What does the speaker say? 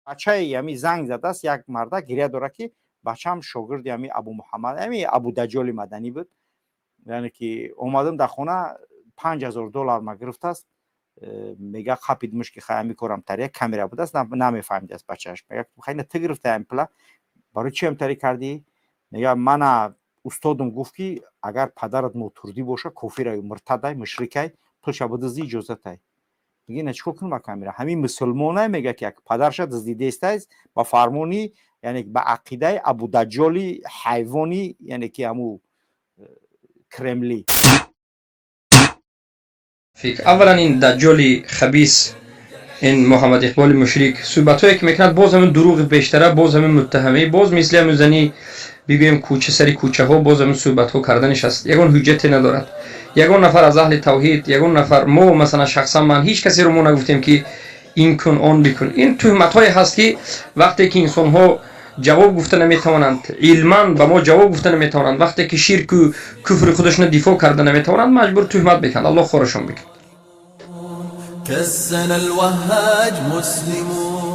бачаи ами занг задааст, як марда гирия дорад ки бачаам шогирди ами Абу Муҳаммад ами Абу Даҷоли Маданӣ буд. яъне ки омадам дар хона $5000 ма гирифтааст. мега қапид мушки хаями корам тария камера будааст, намефаҳмидааст бачааш. мега хайна ты гирифтаям пила барои чи ҳамтарӣ кардӣ? мега мана устодам гуфт ки агар падарат мотурдӣ боша кофирай муртадай мушрикай ту шаба дизди иҷозатай. мега ина чӣ кор кунам камера ҳамин мусулмонай мега ки падарша диздидестайз ба фармони яъне ба ақидаи Абу Даҷоли ҳайвони яъне ки ҳаму Кремли. اولا این دجال خبیث این محمد اقبال مشرک صحبتایی که میکند باز همین دروغ بیشتره، باز همین متهمه، باز مثل همین زنی بگویم کوچه سری کوچه ها باز همین صحبت ها کردنش است. یگان حجتی ندارد. یگان نفر از اهل توحید، یگان نفر ما مثلا شخصا من هیچ کسی رو ما نگفتیم که این کن آن بکن. این تهمت های هست که وقتی که انسان ها جواب گفته نمیتوانند، علما به ما جواب گفته نمیتوانند، وقتی که شرک و کفر خودشون دفاع کرده نمیتوانند مجبور تهمت بکنند. الله خورشون بکند. كالسنا الوهاج مسلمون